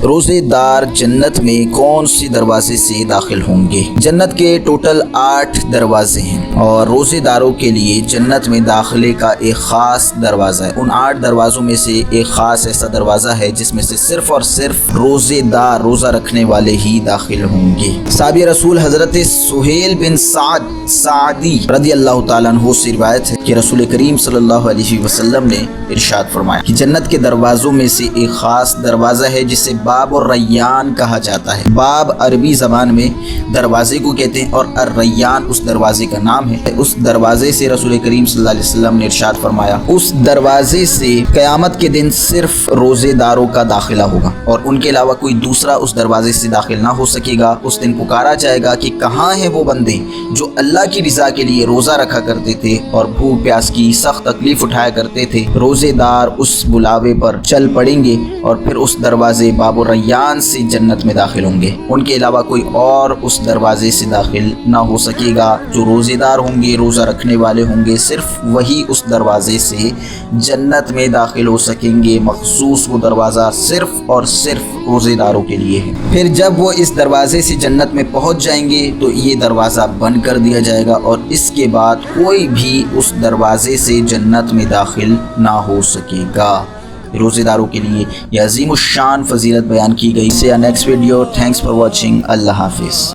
روزے دار جنت میں کون سی دروازے سے داخل ہوں گے؟ جنت کے ٹوٹل 8 دروازے ہیں اور روزے داروں کے لیے جنت میں داخلے کا ایک خاص دروازہ ہے۔ ان 8 دروازوں میں سے ایک خاص ایسا دروازہ ہے جس میں سے صرف اور صرف روزے دار، روزہ رکھنے والے ہی داخل ہوں گے۔ صحابی رسول حضرت سہیل بن سعد سعدی رضی اللہ تعالیٰ عنہ سے روایت ہے کہ رسول کریم صلی اللہ علیہ وسلم نے ارشاد فرمایا کہ جنت کے دروازوں میں سے ایک خاص دروازہ ہے جسے باب الریان کہا جاتا ہے۔ باب عربی زبان میں دروازے کو کہتے ہیں اور الریان اس دروازے کا نام ہے۔ اس دروازے سے رسول کریم صلی اللہ علیہ وسلم نے ارشاد فرمایا، اس دروازے سے قیامت کے دن صرف روزے داروں کا داخلہ ہوگا اور ان کے علاوہ کوئی دوسرا اس دروازے سے داخل نہ ہو سکے گا۔ اس دن پکارا جائے گا کہ کہاں ہیں وہ بندے جو اللہ کی رضا کے لیے روزہ رکھا کرتے تھے اور بھوک پیاس کی سخت تکلیف اٹھایا کرتے تھے۔ روزے دار اس بلاوے پر چل پڑیں گے اور پھر اس دروازے باب الریان سے جنت میں داخل ہوں گے۔ ان کے علاوہ کوئی اور اس دروازے سے داخل نہ ہو سکے گا۔ جو روزے دار ہوں گے، روزہ رکھنے والے ہوں گے، صرف وہی اس دروازے سے جنت میں داخل ہو سکیں گے۔ مخصوص وہ دروازہ صرف اور صرف روزے داروں کے لیے ہے۔ پھر جب وہ اس دروازے سے جنت میں پہنچ جائیں گے تو یہ دروازہ بند کر دیا جائے گا اور اس کے بعد کوئی بھی اس دروازے سے جنت میں داخل نہ ہو سکے گا۔ روزے داروں کے لیے یہ عظیم الشان فضیلت بیان کی گئی۔ سے next video, thanks for watching, اللہ حافظ۔